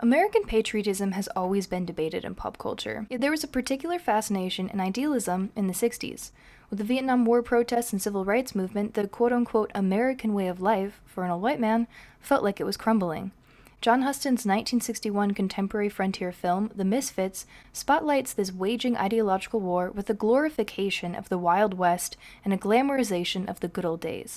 American patriotism has always been debated in pop culture, yet there was a particular fascination and idealism in the 60s. With the Vietnam War protests and civil rights movement, the quote-unquote American way of life, for an all-white man, felt like it was crumbling. John Huston's 1961 contemporary frontier film, The Misfits, spotlights this waging ideological war with a glorification of the Wild West and a glamorization of the good old days.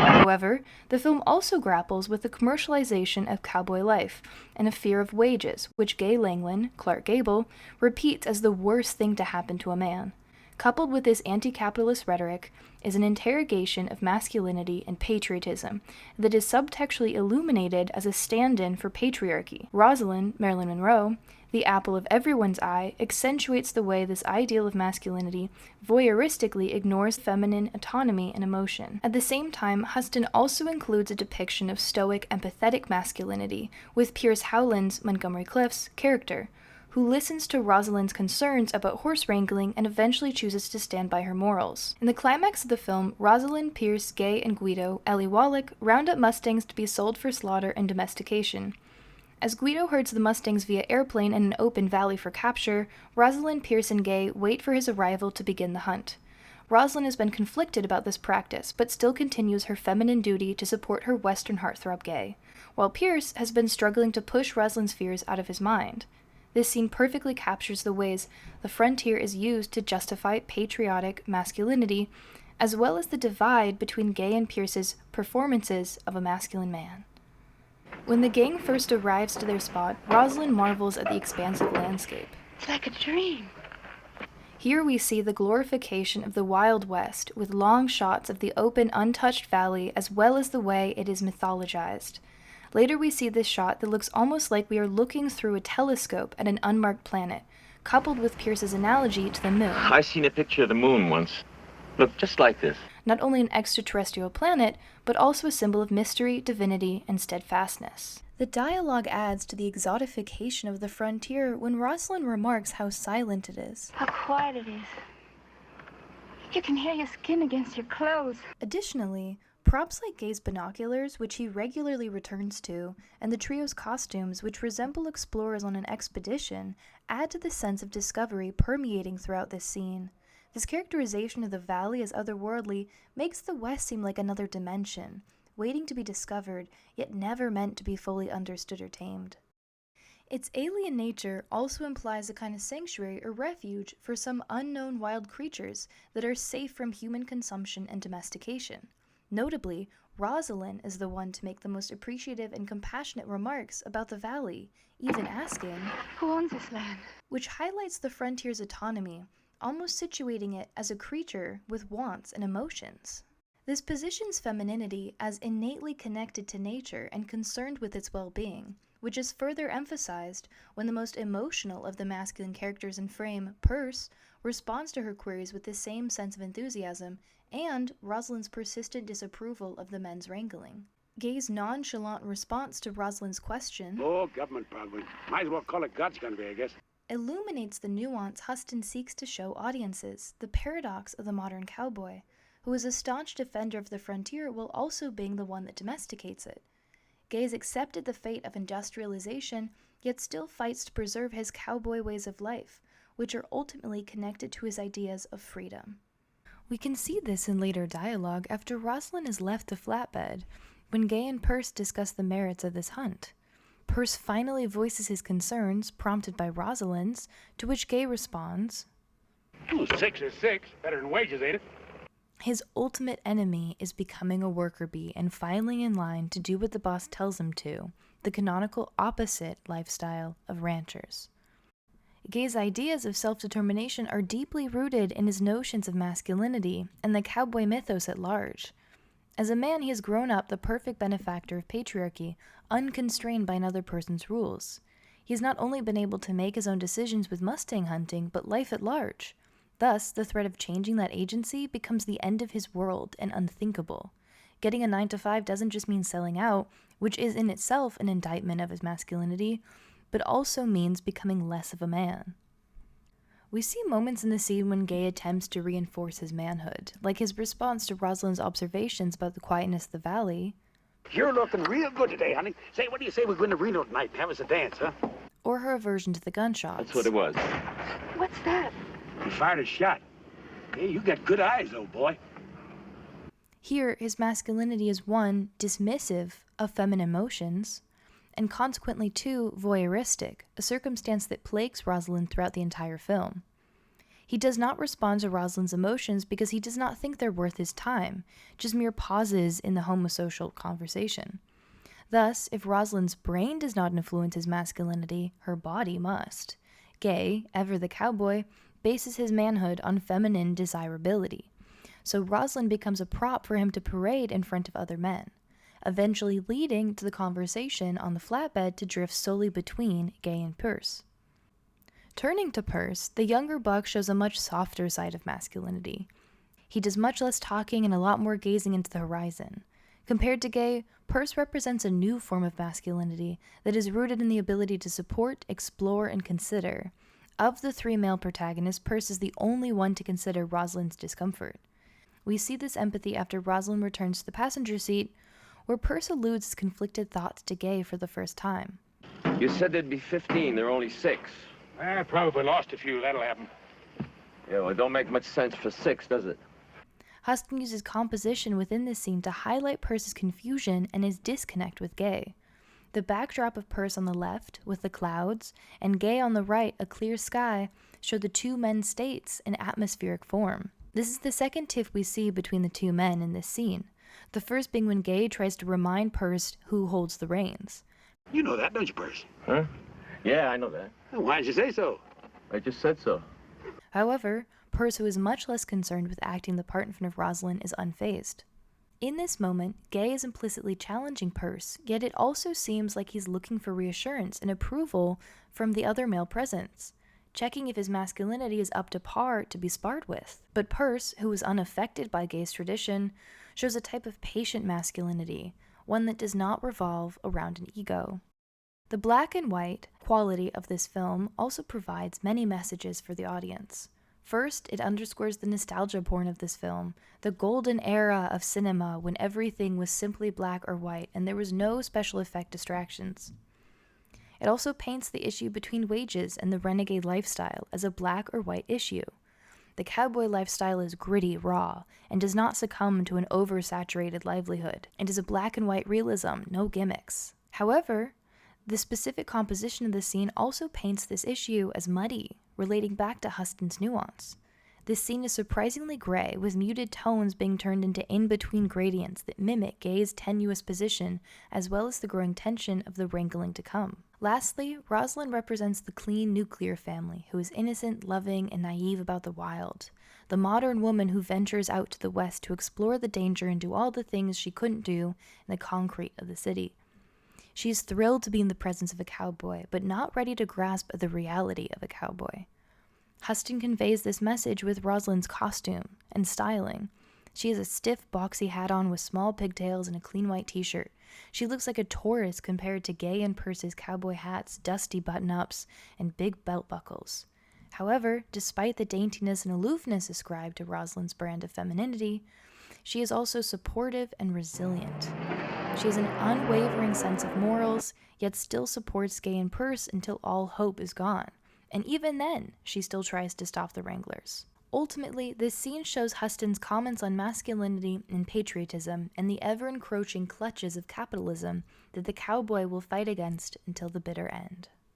However, the film also grapples with the commercialization of cowboy life and a fear of wages, which Gay Langland, Clark Gable, repeats as the worst thing to happen to a man. Coupled with this anti-capitalist rhetoric is an interrogation of masculinity and patriotism that is subtextually illuminated as a stand-in for patriarchy. Rosalind, Marilyn Monroe, the apple of everyone's eye, accentuates the way this ideal of masculinity voyeuristically ignores feminine autonomy and emotion. At the same time, Huston also includes a depiction of stoic, empathetic masculinity with Pierce Howland's Montgomery Clift's character, who listens to Rosalind's concerns about horse wrangling and eventually chooses to stand by her morals. In the climax of the film, Rosalind, Pierce, Gay, and Guido, Ellie Wallach, round up Mustangs to be sold for slaughter and domestication. As Guido herds the Mustangs via airplane in an open valley for capture, Rosalind, Pierce, and Gay wait for his arrival to begin the hunt. Rosalind has been conflicted about this practice, but still continues her feminine duty to support her Western heartthrob Gay, while Pierce has been struggling to push Rosalind's fears out of his mind. This scene perfectly captures the ways the frontier is used to justify patriotic masculinity, as well as the divide between Gay and Pierce's performances of a masculine man. When the gang first arrives to their spot, Rosalind marvels at the expansive landscape. It's like a dream. Here we see the glorification of the Wild West, with long shots of the open, untouched valley, as well as the way it is mythologized. Later we see this shot that looks almost like we are looking through a telescope at an unmarked planet, coupled with Pierce's analogy to the moon. I seen a picture of the moon once. Looked just like this. Not only an extraterrestrial planet, but also a symbol of mystery, divinity, and steadfastness. The dialogue adds to the exotification of the frontier when Rosalind remarks how silent it is. How quiet it is. You can hear your skin against your clothes. Additionally, props like Gay's binoculars, which he regularly returns to, and the trio's costumes, which resemble explorers on an expedition, add to the sense of discovery permeating throughout this scene. This characterization of the valley as otherworldly makes the West seem like another dimension, waiting to be discovered, yet never meant to be fully understood or tamed. Its alien nature also implies a kind of sanctuary or refuge for some unknown wild creatures that are safe from human consumption and domestication. Notably, Rosalind is the one to make the most appreciative and compassionate remarks about the valley, even asking, "Who owns this land?" which highlights the frontier's autonomy, almost situating it as a creature with wants and emotions. This positions femininity as innately connected to nature and concerned with its well-being, which is further emphasized when the most emotional of the masculine characters in frame, Perce, responds to her queries with the same sense of enthusiasm and Rosalind's persistent disapproval of the men's wrangling. Gay's nonchalant response to Rosalind's question, "Oh, government probably. Might as well call it God's country, I guess," illuminates the nuance Huston seeks to show audiences, the paradox of the modern cowboy, who is a staunch defender of the frontier while also being the one that domesticates it. Gay has accepted the fate of industrialization, yet still fights to preserve his cowboy ways of life, which are ultimately connected to his ideas of freedom. We can see this in later dialogue after Rosalind has left the flatbed, when Gay and Perce discuss the merits of this hunt. Perce finally voices his concerns, prompted by Rosalind's, to which Gay responds, "Ooh, 6 is 6. Better than wages, ain't it?" His ultimate enemy is becoming a worker bee and filing in line to do what the boss tells him to, the canonical opposite lifestyle of ranchers. Gay's ideas of self-determination are deeply rooted in his notions of masculinity and the cowboy mythos at large. As a man, he has grown up the perfect benefactor of patriarchy, unconstrained by another person's rules. He has not only been able to make his own decisions with Mustang hunting, but life at large. Thus, the threat of changing that agency becomes the end of his world and unthinkable. Getting a 9-to-5 doesn't just mean selling out, which is in itself an indictment of his masculinity, but also means becoming less of a man. We see moments in the scene when Gay attempts to reinforce his manhood, like his response to Rosalind's observations about the quietness of the valley. You're looking real good today, honey. Say, what do you say we go into Reno tonight and have us a dance, huh? Or her aversion to the gunshots. That's what it was. What's that? He fired a shot. Hey, you got good eyes, old boy. Here, his masculinity is one, dismissive of feminine emotions, and consequently two, voyeuristic, a circumstance that plagues Rosalind throughout the entire film. He does not respond to Rosalind's emotions because he does not think they're worth his time, just mere pauses in the homosocial conversation. Thus, if Rosalind's brain does not influence his masculinity, her body must. Gay, ever the cowboy, bases his manhood on feminine desirability. So Rosalind becomes a prop for him to parade in front of other men, eventually leading to the conversation on the flatbed to drift solely between Gay and Perce. Turning to Perce, the younger buck shows a much softer side of masculinity. He does much less talking and a lot more gazing into the horizon. Compared to Gay, Perce represents a new form of masculinity that is rooted in the ability to support, explore, and consider. Of the three male protagonists, Perce is the only one to consider Rosalind's discomfort. We see this empathy after Rosalind returns to the passenger seat, where Perce alludes his conflicted thoughts to Gay for the first time. You said there'd be 15. There are only 6. I probably lost a few. That'll happen. Yeah, well, it don't make much sense for 6, does it? Huston uses composition within this scene to highlight Perce's confusion and his disconnect with Gay. The backdrop of Perce on the left, with the clouds, and Gay on the right, a clear sky, show the two men's states in atmospheric form. This is the second tiff we see between the two men in this scene. The first being when Gay tries to remind Perce who holds the reins. You know that, don't you, Perce? Huh? Yeah, I know that. Well, why did you say so? I just said so. However, Perce, who is much less concerned with acting the part in front of Rosalind, is unfazed. In this moment, Gay is implicitly challenging Perce, yet it also seems like he's looking for reassurance and approval from the other male presence, checking if his masculinity is up to par to be sparred with. But Perce, who is unaffected by Gay's tradition, shows a type of patient masculinity, one that does not revolve around an ego. The black and white quality of this film also provides many messages for the audience. First, it underscores the nostalgia porn of this film, the golden era of cinema when everything was simply black or white and there was no special effect distractions. It also paints the issue between wages and the renegade lifestyle as a black or white issue. The cowboy lifestyle is gritty, raw, and does not succumb to an oversaturated livelihood. It is a black and white realism, no gimmicks. However, the specific composition of the scene also paints this issue as muddy, relating back to Huston's nuance. This scene is surprisingly gray, with muted tones being turned into in-between gradients that mimic Gay's tenuous position, as well as the growing tension of the wrangling to come. Lastly, Rosalind represents the clean nuclear family, who is innocent, loving, and naive about the wild. The modern woman who ventures out to the west to explore the danger and do all the things she couldn't do in the concrete of the city. She is thrilled to be in the presence of a cowboy, but not ready to grasp the reality of a cowboy. Huston conveys this message with Rosalind's costume and styling. She has a stiff, boxy hat on with small pigtails and a clean white t-shirt. She looks like a tourist compared to Gay and Perce's cowboy hats, dusty button-ups, and big belt buckles. However, despite the daintiness and aloofness ascribed to Rosalind's brand of femininity, she is also supportive and resilient. She has an unwavering sense of morals, yet still supports Gay and Perce until all hope is gone. And even then, she still tries to stop the Wranglers. Ultimately, this scene shows Huston's comments on masculinity and patriotism and the ever-encroaching clutches of capitalism that the cowboy will fight against until the bitter end.